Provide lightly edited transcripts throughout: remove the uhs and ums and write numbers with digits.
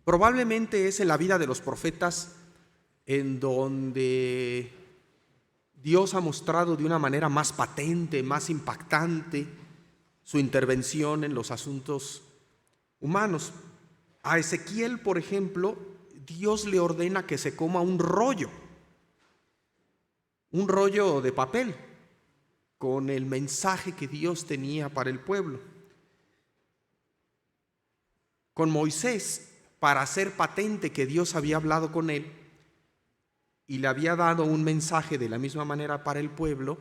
Probablemente es en la vida de los profetas en donde Dios ha mostrado de una manera más patente, más impactante su intervención en los asuntos humanos. A Ezequiel, por ejemplo, Dios le ordena que se coma un rollo de papel con el mensaje que Dios tenía para el pueblo. Con Moisés, para hacer patente que Dios había hablado con él y le había dado un mensaje de la misma manera para el pueblo,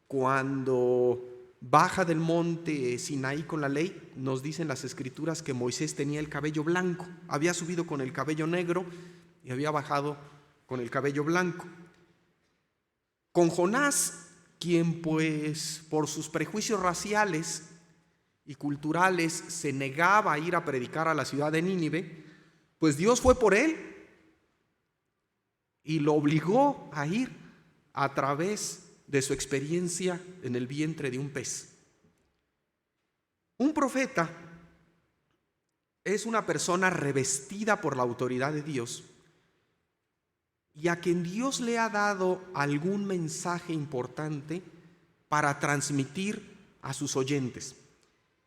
cuando baja del monte Sinaí con la ley, nos dicen las escrituras que Moisés tenía el cabello blanco, había subido con el cabello negro y había bajado con el cabello blanco. Con Jonás, quien pues por sus prejuicios raciales y culturales se negaba a ir a predicar a la ciudad de Nínive, pues Dios fue por él y lo obligó a ir a través de su experiencia en el vientre de un pez. Un profeta es una persona revestida por la autoridad de Dios y a quien Dios le ha dado algún mensaje importante para transmitir a sus oyentes.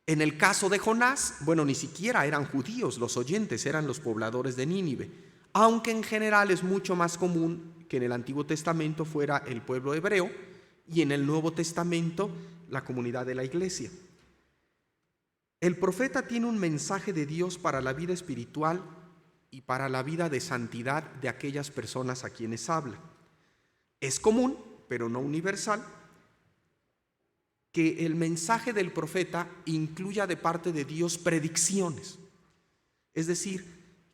En el caso de Jonás, bueno, ni siquiera eran judíos los oyentes, eran los pobladores de Nínive, aunque en general es mucho más común que en el Antiguo Testamento fuera el pueblo hebreo y en el Nuevo Testamento la comunidad de la iglesia. El profeta tiene un mensaje de Dios para la vida espiritual y para la vida de santidad de aquellas personas a quienes habla. Es común, pero no universal, que el mensaje del profeta incluya de parte de Dios predicciones, es decir,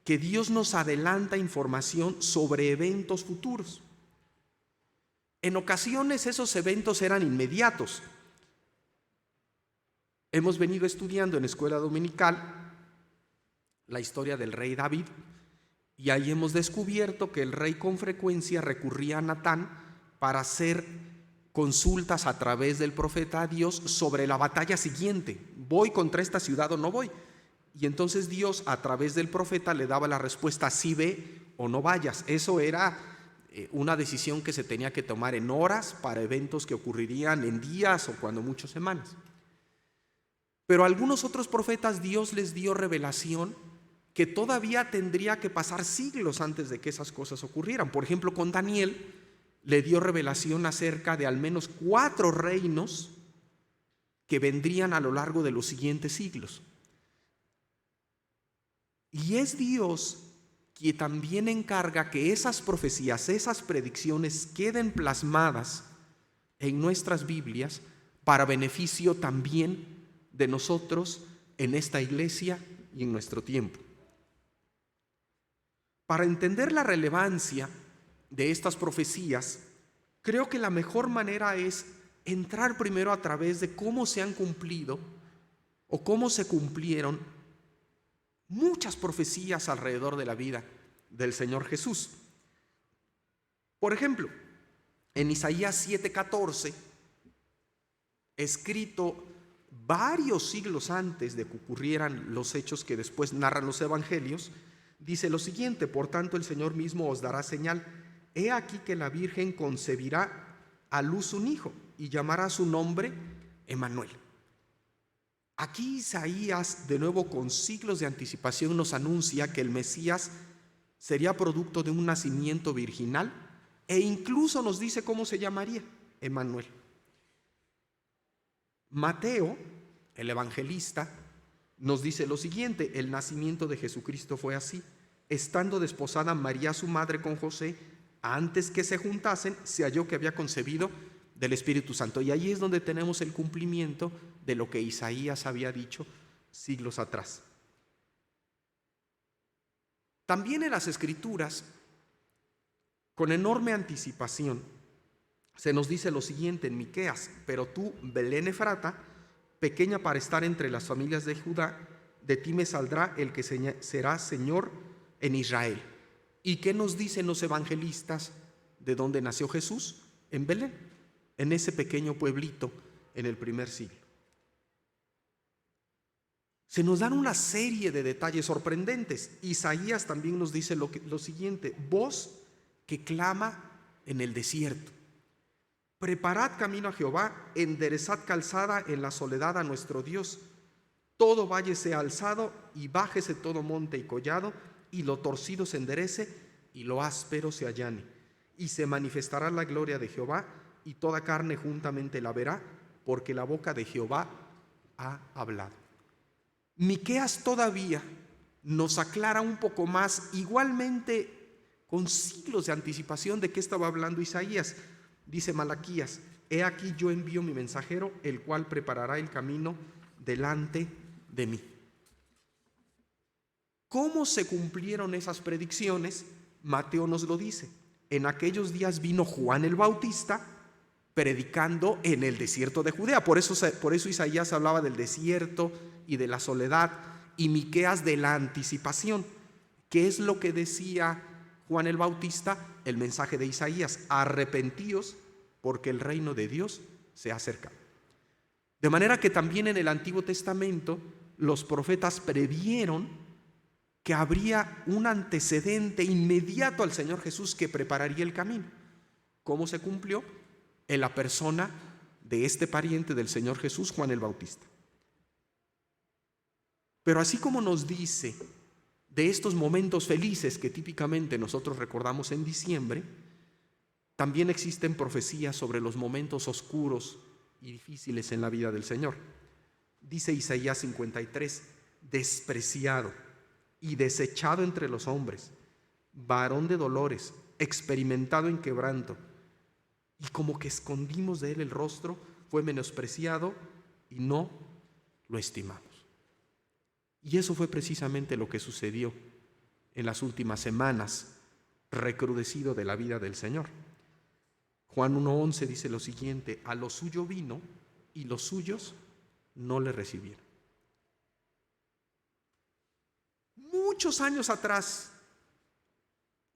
que Dios nos adelanta información sobre eventos futuros. En ocasiones esos eventos eran inmediatos. Hemos venido estudiando en escuela dominical la historia del rey David y ahí hemos descubierto que el rey con frecuencia recurría a Natán para hacer consultas a través del profeta a Dios sobre la batalla siguiente. ¿Voy contra esta ciudad o no voy? Y entonces Dios a través del profeta le daba la respuesta: sí, ve o no vayas. Eso era una decisión que se tenía que tomar en horas para eventos que ocurrirían en días o cuando mucho semanas. Pero a algunos otros profetas Dios les dio revelación que todavía tendría que pasar siglos antes de que esas cosas ocurrieran. Por ejemplo, con Daniel le dio revelación acerca de al menos 4 reinos que vendrían a lo largo de los siguientes siglos. Y es Dios quien también encarga que esas profecías, esas predicciones queden plasmadas en nuestras Biblias para beneficio también de nosotros en esta iglesia y en nuestro tiempo. Para entender la relevancia de estas profecías, creo que la mejor manera es entrar primero a través de cómo se han cumplido o cómo se cumplieron muchas profecías alrededor de la vida del Señor Jesús. Por ejemplo, en Isaías 7:14, escrito varios siglos antes de que ocurrieran los hechos que después narran los evangelios, dice lo siguiente: por tanto el Señor mismo os dará señal. He aquí que la Virgen concebirá a luz un hijo y llamará su nombre Emmanuel. Aquí Isaías, de nuevo con siglos de anticipación, nos anuncia que el Mesías sería producto de un nacimiento virginal e incluso nos dice cómo se llamaría: Emmanuel. Mateo, el evangelista, nos dice lo siguiente: el nacimiento de Jesucristo fue así. Estando desposada María su madre con José, antes que se juntasen, se halló que había concebido del Espíritu Santo. Y ahí es donde tenemos el cumplimiento de lo que Isaías había dicho siglos atrás. También en las Escrituras, con enorme anticipación, se nos dice lo siguiente en Miqueas: pero tú, Belén Efrata, pequeña para estar entre las familias de Judá, de ti me saldrá el que será Señor en Israel. ¿Y qué nos dicen los evangelistas de dónde nació Jesús? En Belén, en ese pequeño pueblito en el primer siglo. se nos dan una serie de detalles sorprendentes. Isaías también nos dice lo siguiente: voz que clama en el desierto. Preparad camino a Jehová, enderezad calzada en la soledad a nuestro Dios. Todo valle sea alzado y bájese todo monte y collado, y lo torcido se enderece y lo áspero se allane. Y se manifestará la gloria de Jehová, y toda carne juntamente la verá, porque la boca de Jehová ha hablado. Miqueas todavía nos aclara un poco más, igualmente con siglos de anticipación, de qué estaba hablando Isaías. Dice Malaquías: he aquí yo envío mi mensajero, el cual preparará el camino delante de mí. ¿Cómo se cumplieron esas predicciones? Mateo nos lo dice. En aquellos días vino Juan el Bautista predicando en el desierto de Judea. Por eso Isaías hablaba del desierto y de la soledad, y Miqueas de la anticipación. ¿Qué es lo que decía Juan el Bautista? El mensaje de Isaías: arrepentíos, porque el reino de Dios se ha acercado. De manera que también en el Antiguo Testamento los profetas previeron que habría un antecedente inmediato al Señor Jesús que prepararía el camino. ¿Cómo se cumplió? En la persona de este pariente del Señor Jesús, Juan el Bautista. Pero así como nos dice de estos momentos felices que típicamente nosotros recordamos en diciembre, también existen profecías sobre los momentos oscuros y difíciles en la vida del Señor. Dice Isaías 53: despreciado y desechado entre los hombres, varón de dolores, experimentado en quebranto, y como que escondimos de él el rostro, fue menospreciado y no lo estimamos. Y eso fue precisamente lo que sucedió en las últimas semanas, recrudecido de la vida del Señor. Juan 1:11 dice lo siguiente: a lo suyo vino y los suyos no le recibieron. Muchos años atrás,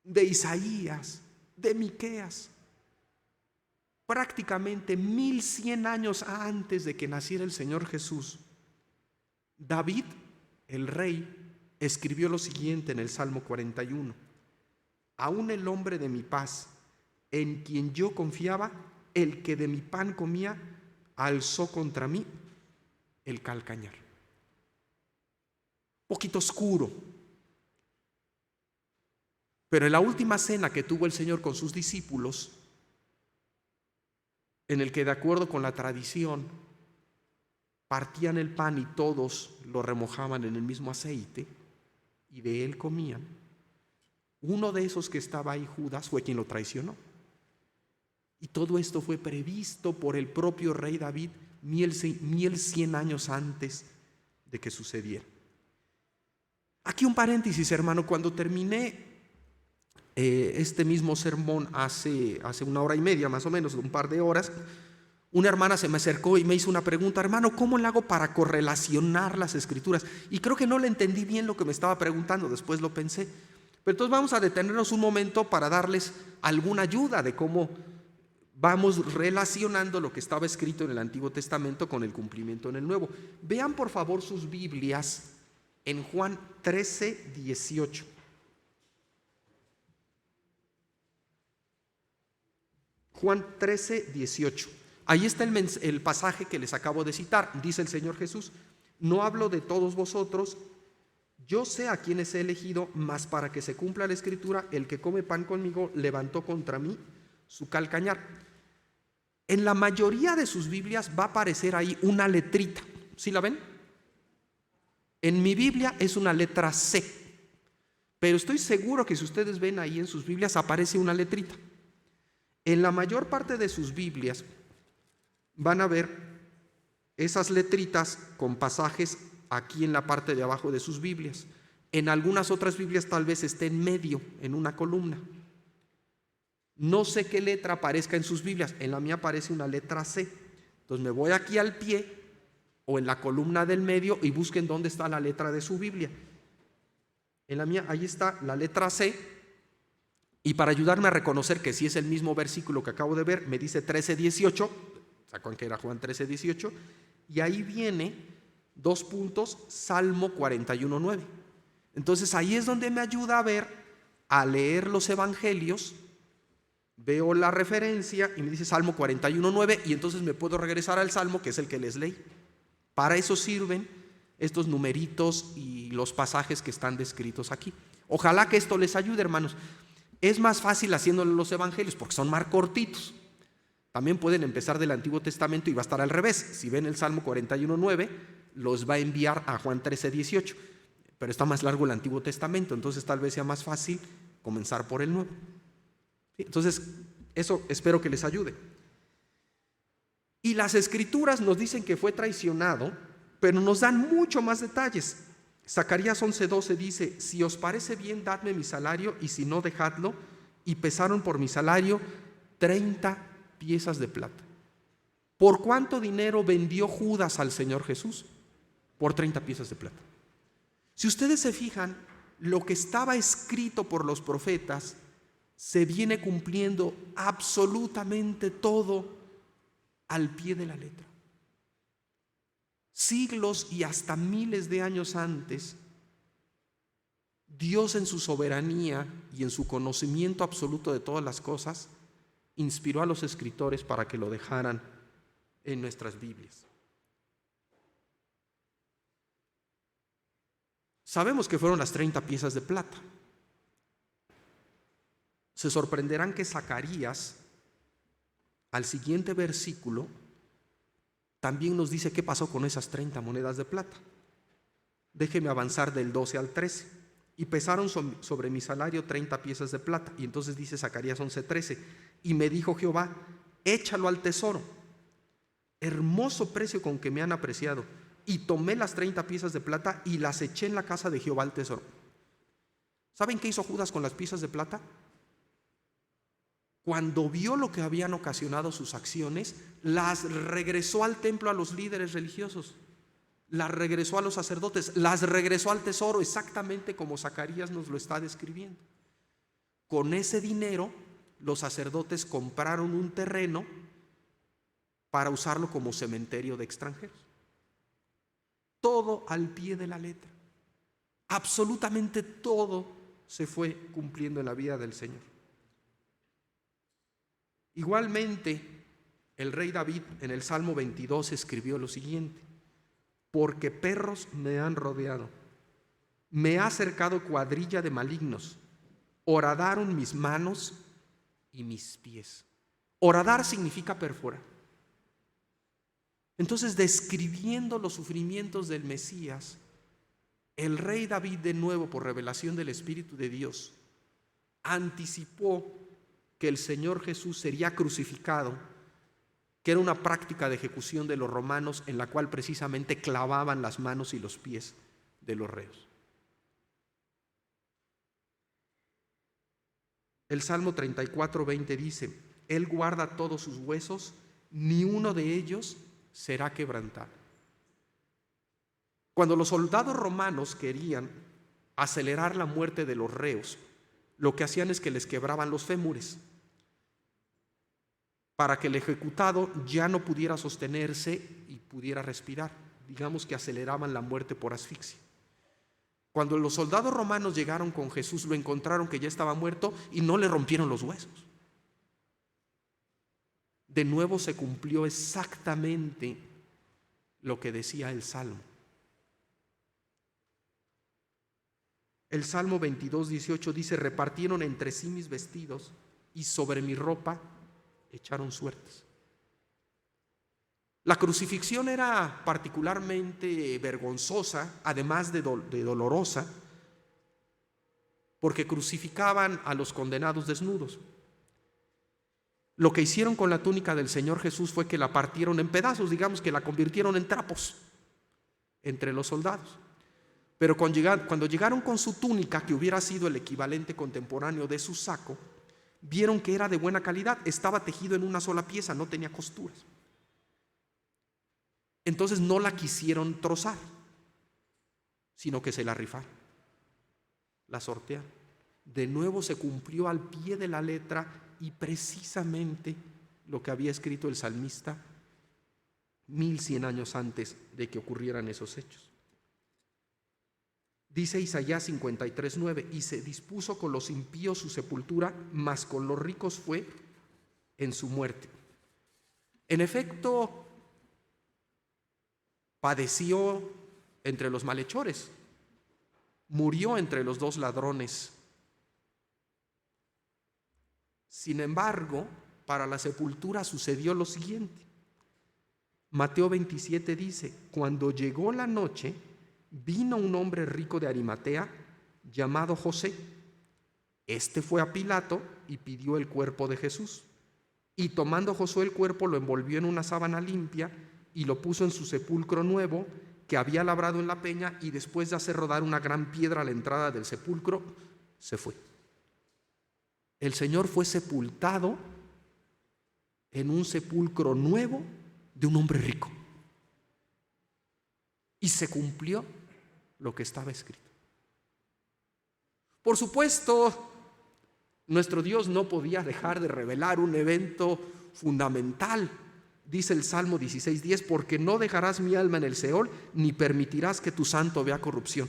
de Isaías, de Miqueas, prácticamente 1100 años antes de que naciera el Señor Jesús, David, el rey, escribió lo siguiente en el Salmo 41: aún el hombre de mi paz, en quien yo confiaba, el que de mi pan comía, alzó contra mí el calcañar. Poquito oscuro, pero en la última cena que tuvo el Señor con sus discípulos, en el que de acuerdo con la tradición partían el pan y todos lo remojaban en el mismo aceite y de él comían, uno de esos que estaba ahí, Judas, fue quien lo traicionó. Y todo esto fue previsto por el propio rey David 1100 años antes de que sucediera. Aquí un paréntesis, hermano. Cuando terminé este mismo sermón hace 1 hora y media, más o menos, un par de horas, una hermana se me acercó y me hizo una pregunta: hermano, ¿cómo le hago para correlacionar las escrituras? Y creo que no le entendí bien lo que me estaba preguntando, después lo pensé. Pero entonces vamos a detenernos un momento para darles alguna ayuda de cómo vamos relacionando lo que estaba escrito en el Antiguo Testamento con el cumplimiento en el Nuevo. Vean por favor sus Biblias en Juan 13:18. Juan 13:18. Ahí está el pasaje que les acabo de citar. Dice el Señor Jesús: no hablo de todos vosotros, yo sé a quienes he elegido, mas para que se cumpla la escritura, el que come pan conmigo levantó contra mí su calcañar. En la mayoría de sus Biblias va a aparecer ahí una letrita. ¿Sí la ven? En mi Biblia es una letra C, pero estoy seguro que si ustedes ven ahí en sus Biblias aparece una letrita. En la mayor parte de sus Biblias van a ver esas letritas con pasajes aquí en la parte de abajo de sus Biblias. En algunas otras Biblias tal vez esté en medio, en una columna. No sé qué letra aparezca en sus Biblias. En la mía aparece una letra C. Entonces me voy aquí al pie o en la columna del medio y busquen dónde está la letra de su Biblia. En la mía, ahí está la letra C. Y para ayudarme a reconocer que si es el mismo versículo que acabo de ver, me dice 13:18. ¿Se acuerdan que era Juan 13:18? Y ahí viene Dos puntos, Salmo 41:9. Entonces ahí es donde me ayuda a leer los evangelios. Veo la referencia y me dice Salmo 41:9 y entonces me puedo regresar al Salmo, que es el que les leí. Para eso sirven estos numeritos y los pasajes que están descritos aquí. Ojalá que esto les ayude, hermanos. Es más fácil haciéndolo los evangelios porque son más cortitos. También pueden empezar del Antiguo Testamento y va a estar al revés. Si ven el Salmo 41:9, los va a enviar a Juan 13:18. Pero está más largo el Antiguo Testamento, entonces tal vez sea más fácil comenzar por el Nuevo. Entonces, eso espero que les ayude. Y las Escrituras nos dicen que fue traicionado, pero nos dan mucho más detalles. Zacarías 11:12 dice: si os parece bien, dadme mi salario, y si no, dejadlo. Y pesaron por mi salario 30 piezas de plata. ¿Por cuánto dinero vendió Judas al Señor Jesús? Por 30 piezas de plata. Si ustedes se fijan, lo que estaba escrito por los profetas se viene cumpliendo absolutamente todo al pie de la letra. Siglos y hasta miles de años antes, Dios en su soberanía y en su conocimiento absoluto de todas las cosas, inspiró a los escritores para que lo dejaran en nuestras Biblias. Sabemos que fueron las 30 piezas de plata. Se sorprenderán que Zacarías, al siguiente versículo, también nos dice qué pasó con esas 30 monedas de plata. Déjeme avanzar del 12 al 13. Y pesaron sobre mi salario 30 piezas de plata. Y entonces dice Zacarías 11:13: y me dijo Jehová: échalo al tesoro, hermoso precio con que me han apreciado. Y tomé las 30 piezas de plata y las eché en la casa de Jehová al tesoro. ¿Saben qué hizo Judas con las piezas de plata? Cuando vio lo que habían ocasionado sus acciones, las regresó al templo a los líderes religiosos, las regresó a los sacerdotes, las regresó al tesoro, exactamente como Zacarías nos lo está describiendo. Con ese dinero, los sacerdotes compraron un terreno para usarlo como cementerio de extranjeros. Todo al pie de la letra. Absolutamente todo se fue cumpliendo en la vida del Señor. Igualmente, el rey David en el Salmo 22 escribió lo siguiente: porque perros me han rodeado, me ha cercado cuadrilla de malignos, horadaron mis manos y mis pies. Horadar significa perforar. Entonces, describiendo los sufrimientos del Mesías, el rey David, de nuevo por revelación del Espíritu de Dios, anticipó que el Señor Jesús sería crucificado, que era una práctica de ejecución de los romanos en la cual precisamente clavaban las manos y los pies de los reos. El Salmo 34:20 dice: Él guarda todos sus huesos, ni uno de ellos será quebrantado. Cuando los soldados romanos querían acelerar la muerte de los reos, lo que hacían es que les quebraban los fémures para que el ejecutado ya no pudiera sostenerse y pudiera respirar. Digamos que aceleraban la muerte por asfixia. Cuando los soldados romanos llegaron con Jesús, lo encontraron que ya estaba muerto y no le rompieron los huesos. De nuevo se cumplió exactamente lo que decía el Salmo. El Salmo 22:18 dice: repartieron entre sí mis vestidos y sobre mi ropa echaron suertes. La crucifixión era particularmente vergonzosa, además de dolorosa, porque crucificaban a los condenados desnudos. Lo que hicieron con la túnica del Señor Jesús fue que la partieron en pedazos, digamos que la convirtieron en trapos entre los soldados. Pero cuando llegaron con su túnica, que hubiera sido el equivalente contemporáneo de su saco, vieron que era de buena calidad, estaba tejido en una sola pieza, no tenía costuras. Entonces no la quisieron trozar, sino que se la rifaron, la sortearon. De nuevo se cumplió al pie de la letra y precisamente lo que había escrito el salmista: 1100 años antes de que ocurrieran esos hechos. Dice Isaías 53:9: y se dispuso con los impíos su sepultura, mas con los ricos fue en su muerte. En efecto, padeció entre los malhechores, murió entre los dos ladrones. Sin embargo, para la sepultura sucedió lo siguiente. Mateo 27 dice: cuando llegó la noche, vino un hombre rico de Arimatea llamado José. Este fue a Pilato y pidió el cuerpo de Jesús. Y tomando Josué el cuerpo, lo envolvió en una sábana limpia y lo puso en su sepulcro nuevo que había labrado en la peña, y después de hacer rodar una gran piedra a la entrada del sepulcro, se fue. El Señor fue sepultado en un sepulcro nuevo de un hombre rico. Y se cumplió lo que estaba escrito. Por supuesto, nuestro Dios no podía dejar de revelar un evento fundamental. Dice el Salmo 16:10: porque no dejarás mi alma en el Seol, ni permitirás que tu santo vea corrupción.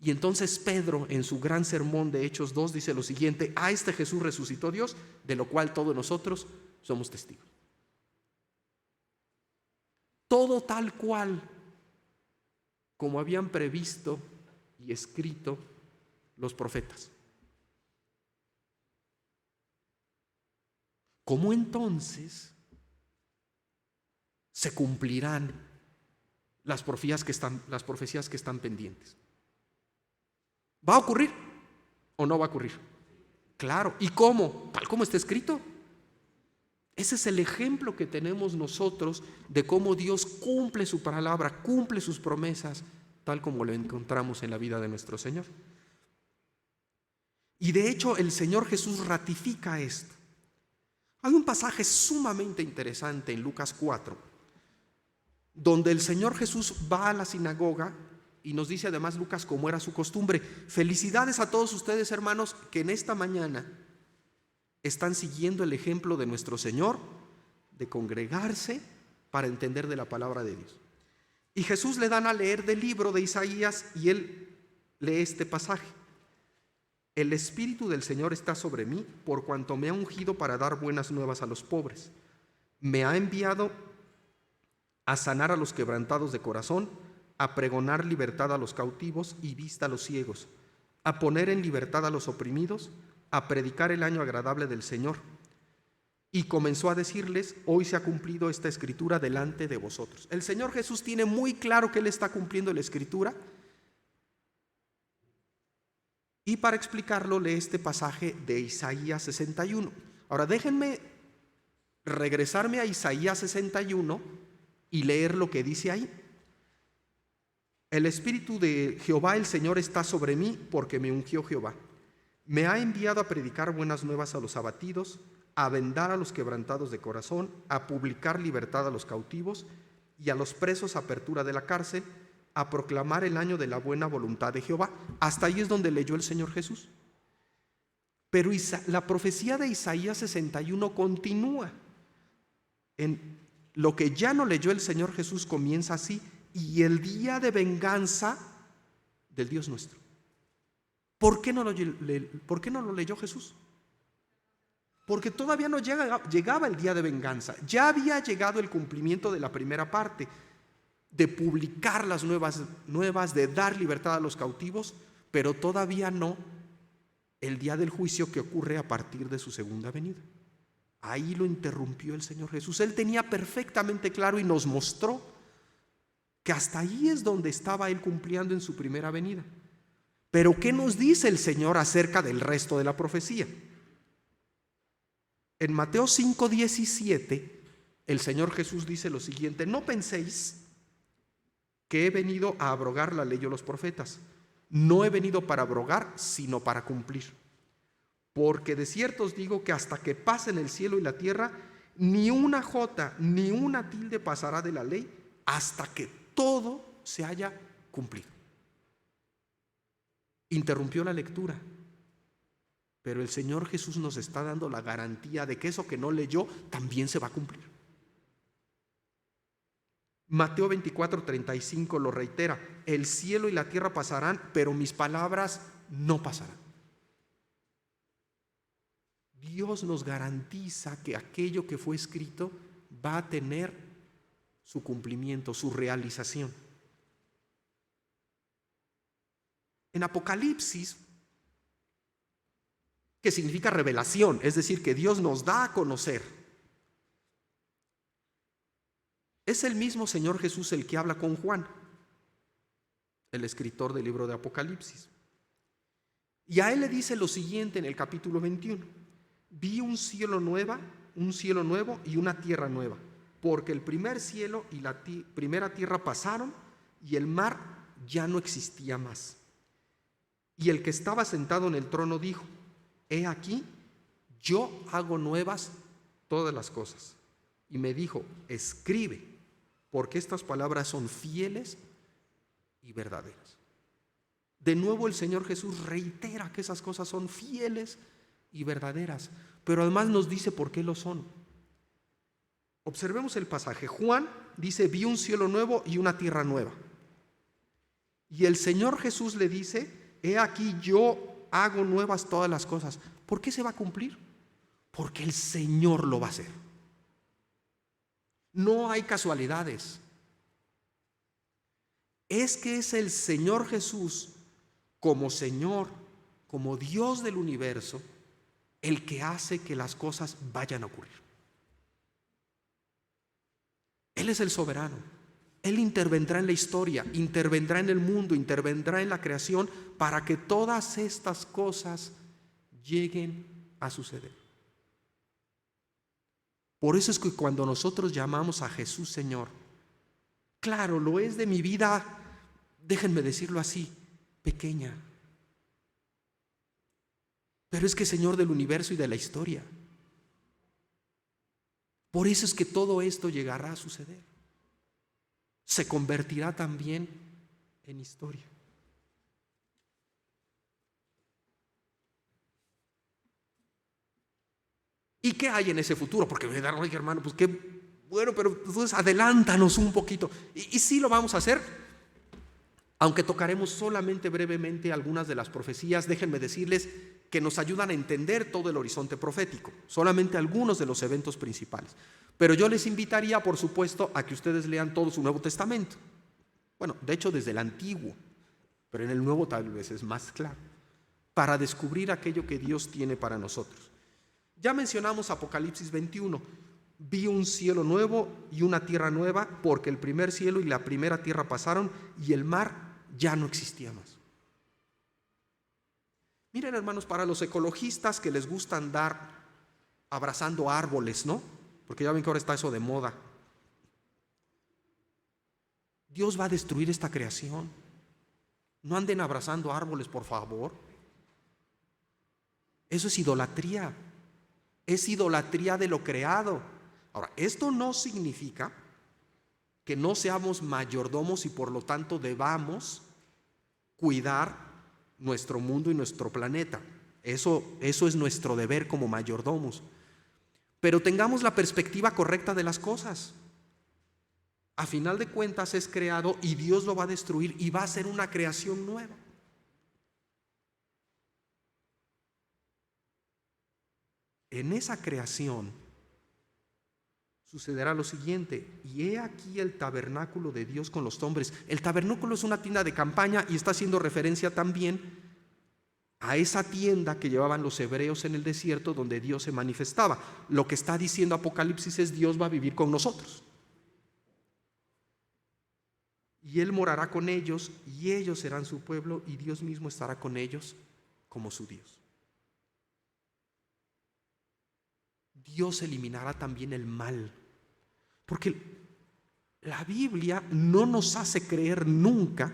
Y entonces Pedro, en su gran sermón de Hechos 2, dice lo siguiente: a este Jesús resucitó Dios, de lo cual todos nosotros somos testigos. Todo tal cual como habían previsto y escrito los profetas. ¿Cómo entonces se cumplirán las profecías que están pendientes? ¿Va a ocurrir o no va a ocurrir? Claro. ¿Y cómo? Tal como está escrito. Ese es el ejemplo que tenemos nosotros de cómo Dios cumple su palabra, cumple sus promesas, tal como lo encontramos en la vida de nuestro Señor. Y de hecho el Señor Jesús ratifica esto. Hay un pasaje sumamente interesante en Lucas 4, donde el Señor Jesús va a la sinagoga y nos dice además Lucas, como era su costumbre: felicidades a todos ustedes, hermanos, que en esta mañana están siguiendo el ejemplo de nuestro Señor de congregarse para entender de la palabra de Dios. Y Jesús le dan a leer del libro de Isaías y él lee este pasaje: el Espíritu del Señor está sobre mí, por cuanto me ha ungido para dar buenas nuevas a los pobres. Me ha enviado a sanar a los quebrantados de corazón, a pregonar libertad a los cautivos y vista a los ciegos, a poner en libertad a los oprimidos, a predicar el año agradable del Señor. Y comenzó a decirles: hoy se ha cumplido esta escritura delante de vosotros. El Señor Jesús tiene muy claro que Él está cumpliendo la escritura. Y para explicarlo lee este pasaje de Isaías 61. Ahora déjenme regresarme a Isaías 61 y leer lo que dice ahí. El Espíritu de Jehová el Señor está sobre mí, porque me ungió Jehová. Me ha enviado a predicar buenas nuevas a los abatidos, a vendar a los quebrantados de corazón, a publicar libertad a los cautivos y a los presos apertura de la cárcel, a proclamar el año de la buena voluntad de Jehová. Hasta ahí es donde leyó el Señor Jesús. Pero la profecía de Isaías 61 continúa. En lo que ya no leyó el Señor Jesús comienza así: y el día de venganza del Dios nuestro. ¿Por qué no lo leyó Jesús? Porque todavía no llegaba el día de venganza. Ya había llegado el cumplimiento de la primera parte, de publicar las nuevas, de dar libertad a los cautivos, pero todavía no el día del juicio que ocurre a partir de su segunda venida. Ahí lo interrumpió el Señor Jesús. Él tenía perfectamente claro y nos mostró que hasta ahí es donde estaba Él cumpliendo en su primera venida. Pero ¿qué nos dice el Señor acerca del resto de la profecía? En Mateo 5:17, el Señor Jesús dice lo siguiente: no penséis que he venido a abrogar la ley o los profetas. No he venido para abrogar, sino para cumplir. Porque de cierto os digo que hasta que pasen el cielo y la tierra, ni una jota ni una tilde pasará de la ley, hasta que todo se haya cumplido. Interrumpió la lectura, pero el Señor Jesús nos está dando la garantía de que eso que no leyó también se va a cumplir. Mateo 24:35 lo reitera: el cielo y la tierra pasarán, pero mis palabras no pasarán. Dios nos garantiza que aquello que fue escrito va a tener su cumplimiento, su realización. En Apocalipsis, que significa revelación, es decir, que Dios nos da a conocer, es el mismo Señor Jesús el que habla con Juan, el escritor del libro de Apocalipsis. Y a él le dice lo siguiente en el capítulo 21: vi un cielo nuevo y una tierra nueva, porque el primer cielo y la primera tierra pasaron y el mar ya no existía más. Y el que estaba sentado en el trono dijo: he aquí, yo hago nuevas todas las cosas. Y me dijo: escribe, porque estas palabras son fieles y verdaderas. De nuevo el Señor Jesús reitera que esas cosas son fieles y verdaderas, pero además nos dice por qué lo son. Observemos el pasaje. Juan dice: vi un cielo nuevo y una tierra nueva. Y el Señor Jesús le dice: he aquí, yo hago nuevas todas las cosas. ¿Por qué se va a cumplir? Porque el Señor lo va a hacer. No hay casualidades. Es que es el Señor Jesús, como Señor, como Dios del universo, el que hace que las cosas vayan a ocurrir. Él es el soberano. Él intervendrá en la historia, intervendrá en el mundo, intervendrá en la creación para que todas estas cosas lleguen a suceder. Por eso es que cuando nosotros llamamos a Jesús Señor, claro, lo es de mi vida, déjenme decirlo así, pequeña. Pero es que Señor del universo y de la historia. Por eso es que todo esto llegará a suceder. Se convertirá también en historia. ¿Y qué hay en ese futuro? Porque me dirán: oye, hermano, pues qué bueno, pero entonces adelántanos un poquito. Y sí lo vamos a hacer, aunque tocaremos solamente brevemente algunas de las profecías. Déjenme decirles que nos ayudan a entender todo el horizonte profético, solamente algunos de los eventos principales. Pero yo les invitaría, por supuesto, a que ustedes lean todo su Nuevo Testamento. Bueno, de hecho desde el Antiguo, pero en el Nuevo tal vez es más claro, para descubrir aquello que Dios tiene para nosotros. Ya mencionamos Apocalipsis 21. Vi un cielo nuevo y una tierra nueva, porque el primer cielo y la primera tierra pasaron y el mar ya no existía más. Miren, hermanos, para los ecologistas que les gusta andar abrazando árboles, ¿no? Porque ya ven que ahora está eso de moda. Dios va a destruir esta creación. No anden abrazando árboles, por favor. Eso es idolatría. Es idolatría de lo creado. Ahora, esto no significa que no seamos mayordomos y por lo tanto debamos cuidar nuestro mundo y nuestro planeta. Eso es nuestro deber como mayordomos. Pero tengamos la perspectiva correcta de las cosas. A final de cuentas es creado y Dios lo va a destruir y va a ser una creación nueva. En esa creación sucederá lo siguiente: y he aquí el tabernáculo de Dios con los hombres. El tabernáculo es una tienda de campaña y está haciendo referencia también a esa tienda que llevaban los hebreos en el desierto, donde Dios se manifestaba. Lo que está diciendo Apocalipsis es: Dios va a vivir con nosotros. Y Él morará con ellos, y ellos serán su pueblo, y Dios mismo estará con ellos como su Dios. Dios eliminará también el mal, porque la Biblia no nos hace creer nunca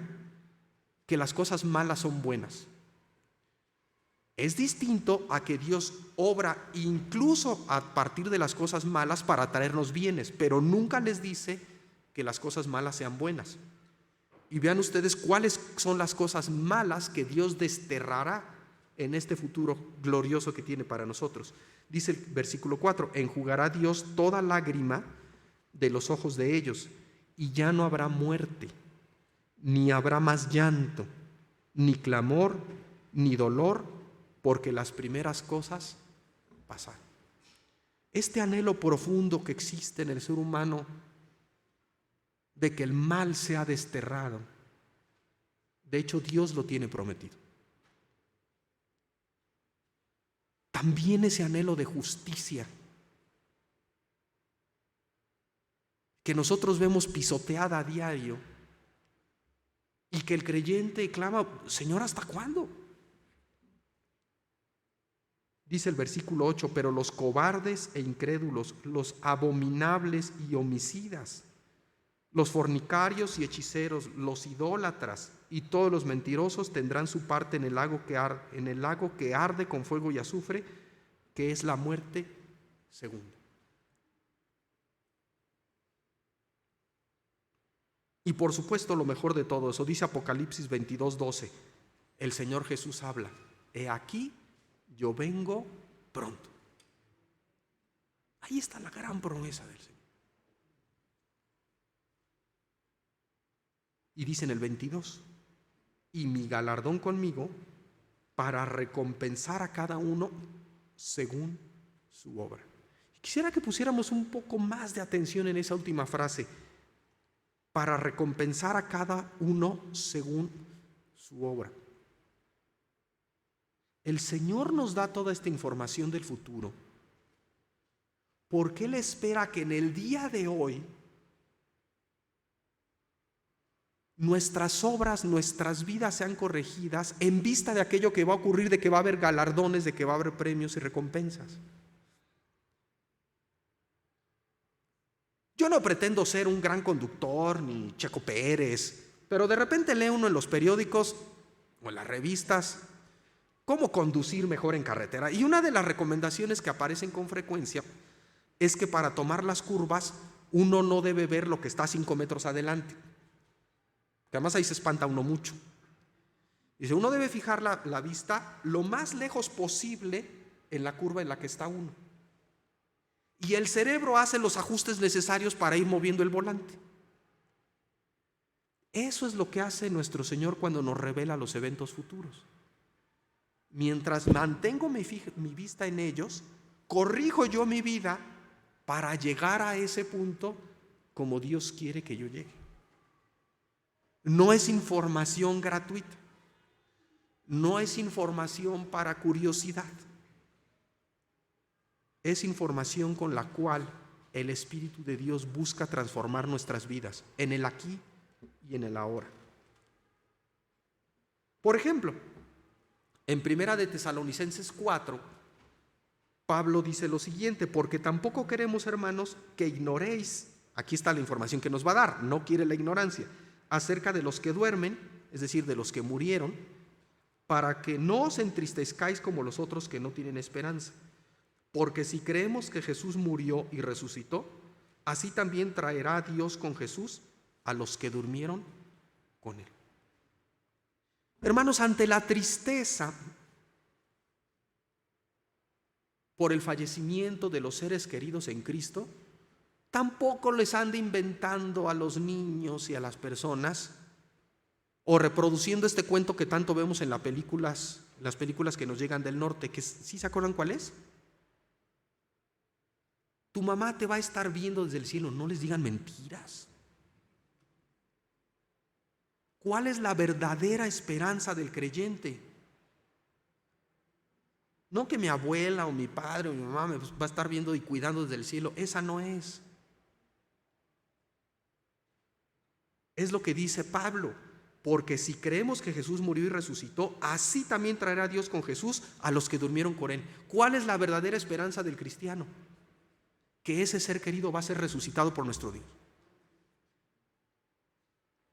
que las cosas malas son buenas. Es distinto a que Dios obra incluso a partir de las cosas malas para traernos bienes, pero nunca les dice que las cosas malas sean buenas. Y vean ustedes cuáles son las cosas malas que Dios desterrará en este futuro glorioso que tiene para nosotros. Dice el versículo 4: enjugará Dios toda lágrima de los ojos de ellos, y ya no habrá muerte, ni habrá más llanto, ni clamor, ni dolor, porque las primeras cosas pasaron. Este anhelo profundo que existe en el ser humano de que el mal sea desterrado, de hecho Dios lo tiene prometido. También ese anhelo de justicia que nosotros vemos pisoteada a diario y que el creyente clama: Señor, ¿hasta cuándo? Dice el versículo 8: pero los cobardes e incrédulos, los abominables y homicidas, los fornicarios y hechiceros, los idólatras y todos los mentirosos tendrán su parte en el lago que arde con fuego y azufre, que es la muerte segunda. Y por supuesto, lo mejor de todo eso, dice Apocalipsis 22:12, el Señor Jesús habla: he aquí, yo vengo pronto. Ahí está la gran promesa del Señor. Y dice en el 22: y mi galardón conmigo para recompensar a cada uno según su obra. Quisiera que pusiéramos un poco más de atención en esa última frase: para recompensar a cada uno según su obra. El Señor nos da toda esta información del futuro porque Él espera que en el día de hoy nuestras obras, nuestras vidas sean corregidas en vista de aquello que va a ocurrir, de que va a haber galardones, de que va a haber premios y recompensas. Yo no pretendo ser un gran conductor ni Checo Pérez, pero de repente lee uno en los periódicos o en las revistas cómo conducir mejor en carretera. Y una de las recomendaciones que aparecen con frecuencia es que para tomar las curvas uno no debe ver lo que está 5 metros adelante, que además ahí se espanta uno mucho. Dice, uno debe fijar la vista lo más lejos posible en la curva en la que está uno. Y el cerebro hace los ajustes necesarios para ir moviendo el volante. Eso es lo que hace nuestro Señor cuando nos revela los eventos futuros. Mientras mantengo mi vista en ellos, corrijo yo mi vida para llegar a ese punto como Dios quiere que yo llegue. No es información gratuita, no es información para curiosidad. Es información con la cual el Espíritu de Dios busca transformar nuestras vidas en el aquí y en el ahora. Por ejemplo, en Primera de Tesalonicenses 4, Pablo dice lo siguiente: porque tampoco queremos, hermanos, que ignoréis, aquí está la información que nos va a dar, no quiere la ignorancia, acerca de los que duermen, es decir, de los que murieron, para que no os entristezcáis como los otros que no tienen esperanza. Porque si creemos que Jesús murió y resucitó, así también traerá a Dios con Jesús a los que durmieron con Él. Hermanos, ante la tristeza por el fallecimiento de los seres queridos en Cristo, tampoco les ande inventando a los niños y a las personas o reproduciendo este cuento que tanto vemos en las películas que nos llegan del norte, que ¿sí se acuerdan cuál es? Tu mamá te va a estar viendo desde el cielo. No les digan mentiras. ¿Cuál es la verdadera esperanza del creyente? No que mi abuela o mi padre o mi mamá me va a estar viendo y cuidando desde el cielo. Esa no es. Es lo que dice Pablo. Porque si creemos que Jesús murió y resucitó, así también traerá Dios con Jesús a los que durmieron con Él. ¿Cuál es la verdadera esperanza del cristiano? Que ese ser querido va a ser resucitado por nuestro Dios.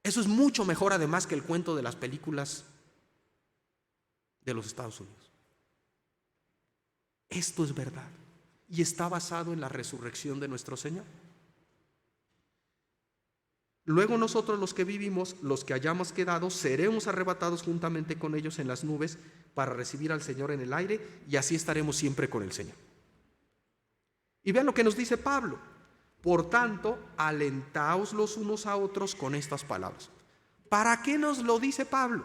Eso es mucho mejor además que el cuento de las películas de los Estados Unidos. Esto es verdad y está basado en la resurrección de nuestro Señor. Luego nosotros los que vivimos, los que hayamos quedado, seremos arrebatados juntamente con ellos en las nubes para recibir al Señor en el aire, y así estaremos siempre con el Señor. Y vean lo que nos dice Pablo: Por tanto, alentaos los unos a otros con estas palabras. ¿Para qué nos lo dice Pablo?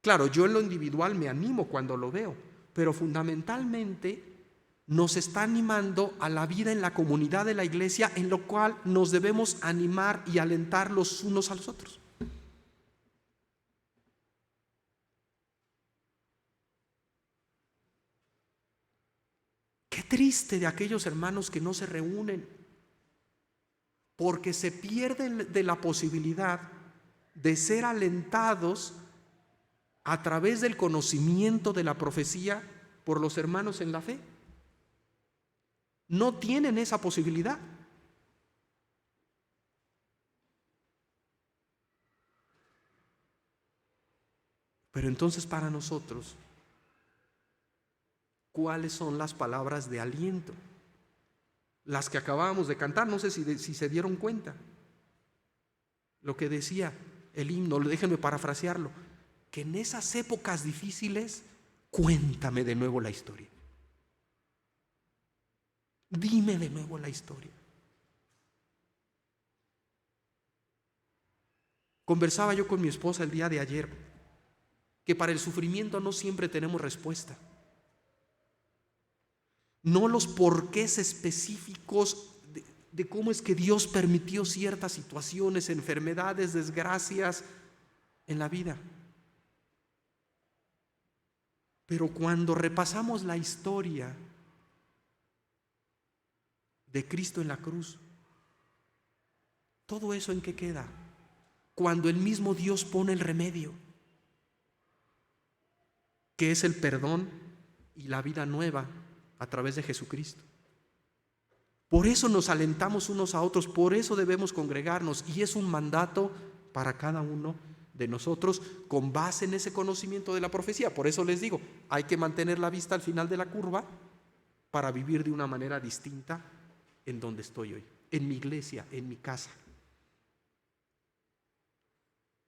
Claro, yo en lo individual me animo cuando lo veo, pero fundamentalmente nos está animando a la vida en la comunidad de la iglesia, en lo cual nos debemos animar y alentar los unos a los otros. Qué triste de aquellos hermanos que no se reúnen, porque se pierden de la posibilidad de ser alentados a través del conocimiento de la profecía por los hermanos en la fe. No tienen esa posibilidad. Pero entonces para nosotros, ¿cuáles son las palabras de aliento? Las que acabábamos de cantar, no sé si se dieron cuenta. Lo que decía el himno, déjenme parafrasearlo, que en esas épocas difíciles, cuéntame de nuevo la historia. Dime de nuevo la historia. Conversaba yo con mi esposa el día de ayer que para el sufrimiento no siempre tenemos respuesta. No los porqués específicos de cómo es que Dios permitió ciertas situaciones, enfermedades, desgracias en la vida. Pero cuando repasamos la historia de Cristo en la cruz, ¿todo eso en qué queda? Cuando el mismo Dios pone el remedio, que es el perdón y la vida nueva a través de Jesucristo. Por eso nos alentamos unos a otros, por eso debemos congregarnos, y es un mandato para cada uno de nosotros con base en ese conocimiento de la profecía. Por eso les digo, hay que mantener la vista al final de la curva para vivir de una manera distinta en donde estoy hoy, en mi iglesia, en mi casa.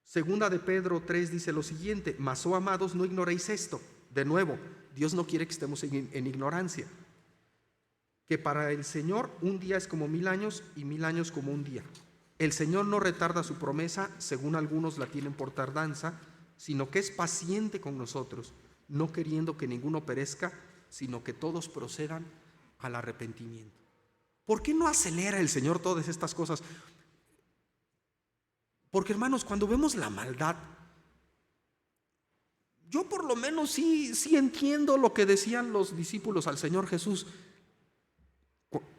Segunda de Pedro 3 dice lo siguiente: mas, oh amados, no ignoréis esto. De nuevo, Dios no quiere que estemos en ignorancia, que para el Señor un día es como 1000 años y 1000 años como un día. El Señor no retarda su promesa, según algunos la tienen por tardanza, sino que es paciente con nosotros, no queriendo que ninguno perezca, sino que todos procedan al arrepentimiento. ¿Por qué no acelera el Señor todas estas cosas? Porque, hermanos, cuando vemos la maldad, yo por lo menos sí entiendo lo que decían los discípulos al Señor Jesús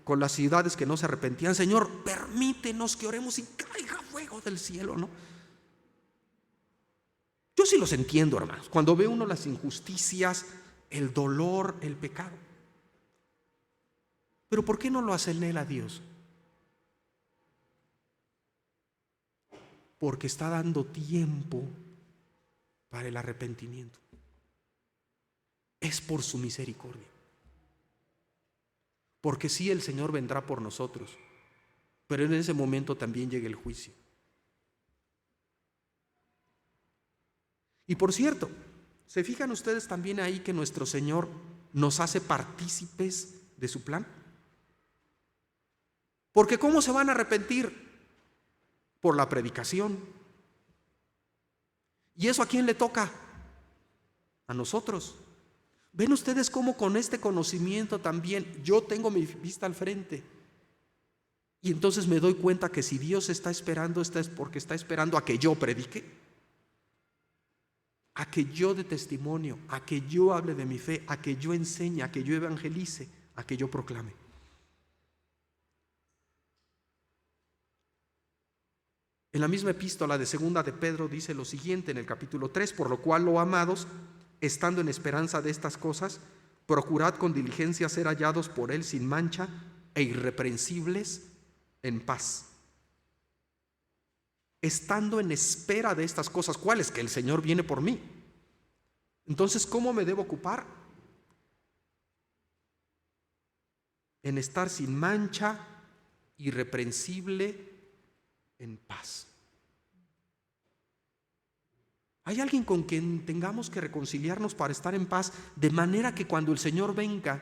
con las ciudades que no se arrepentían. Señor, permítenos que oremos y caiga fuego del cielo, ¿no? Yo sí los entiendo, hermanos, cuando ve uno las injusticias, el dolor, el pecado. Pero ¿por qué no lo acelera Dios? Porque está dando tiempo para el arrepentimiento. Es por su misericordia. Porque sí, el Señor vendrá por nosotros, pero en ese momento también llega el juicio. Y por cierto, ¿se fijan ustedes también ahí que nuestro Señor nos hace partícipes de su plan? Porque ¿cómo se van a arrepentir? Por la predicación. ¿Y eso a quién le toca? A nosotros. ¿Ven ustedes cómo con este conocimiento también yo tengo mi vista al frente? Y entonces me doy cuenta que si Dios está esperando, es porque está esperando a que yo predique, a que yo dé testimonio, a que yo hable de mi fe, a que yo enseñe, a que yo evangelice, a que yo proclame. En la misma epístola de Segunda de Pedro dice lo siguiente en el capítulo 3: por lo cual, oh amados, estando en esperanza de estas cosas, procurad con diligencia ser hallados por Él sin mancha e irreprensibles en paz. Estando en espera de estas cosas, ¿cuáles? Que el Señor viene por mí. Entonces, ¿cómo me debo ocupar? En estar sin mancha, irreprensible, en paz. ¿Hay alguien con quien tengamos que reconciliarnos para estar en paz, de manera que cuando el Señor venga,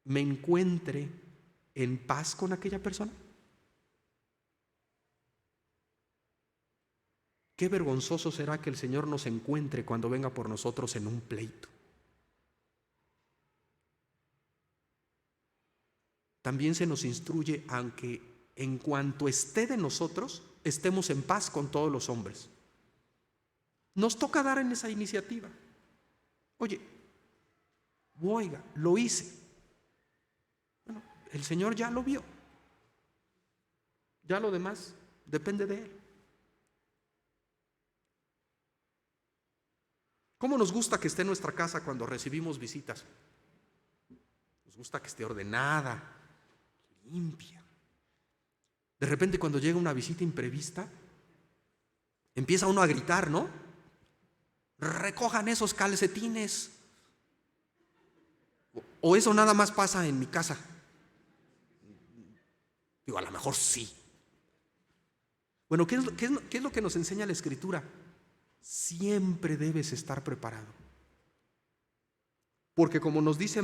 me encuentre en paz con aquella persona? Qué vergonzoso será que el Señor nos encuentre cuando venga por nosotros en un pleito. También se nos instruye a que en cuanto esté de nosotros, estemos en paz con todos los hombres. Nos toca dar en esa iniciativa. Oye, oiga, lo hice. Bueno, el Señor ya lo vio. Ya lo demás depende de Él. ¿Cómo nos gusta que esté en nuestra casa cuando recibimos visitas? Nos gusta que esté ordenada, limpia. De repente, cuando llega una visita imprevista, empieza uno a gritar, ¿no? Recojan esos calcetines. O eso nada más pasa en mi casa. Digo, a lo mejor sí. Bueno, ¿qué es lo que nos enseña la Escritura? Siempre debes estar preparado. Porque como nos dice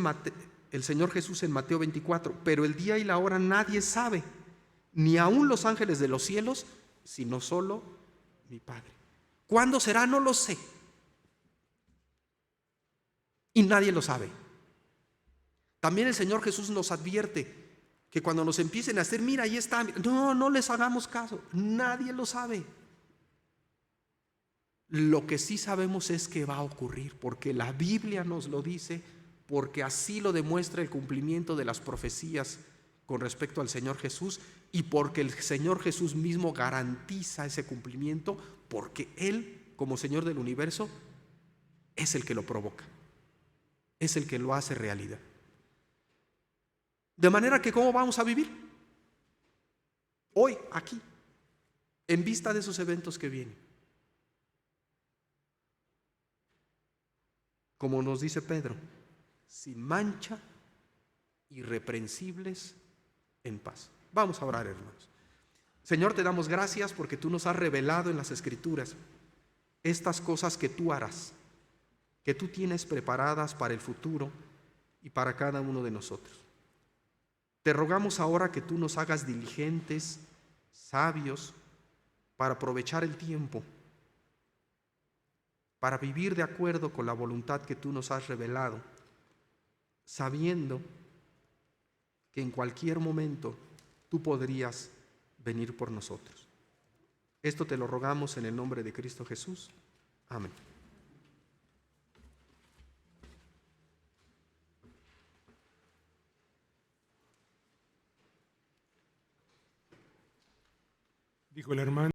el Señor Jesús en Mateo 24, pero el día y la hora nadie sabe, ni aun los ángeles de los cielos, sino solo mi Padre. ¿Cuándo será? No lo sé. Y nadie lo sabe. También el Señor Jesús nos advierte que cuando nos empiecen a hacer, mira, ahí está, no les hagamos caso, nadie lo sabe. Lo que sí sabemos es que va a ocurrir, porque la Biblia nos lo dice, porque así lo demuestra el cumplimiento de las profecías con respecto al Señor Jesús, y porque el Señor Jesús mismo garantiza ese cumplimiento, porque Él, como Señor del universo, es el que lo provoca, es el que lo hace realidad. De manera que, ¿cómo vamos a vivir? Hoy, aquí, en vista de esos eventos que vienen. Como nos dice Pedro, sin mancha, irreprensibles, en paz. Vamos a orar, hermanos. Señor, te damos gracias porque tú nos has revelado en las Escrituras estas cosas que tú harás, que tú tienes preparadas para el futuro y para cada uno de nosotros. Te rogamos ahora que tú nos hagas diligentes, sabios, para aprovechar el tiempo, para vivir de acuerdo con la voluntad que tú nos has revelado, sabiendo que en cualquier momento tú podrías venir por nosotros. Esto te lo rogamos en el nombre de Cristo Jesús. Amén. Dijo el hermano.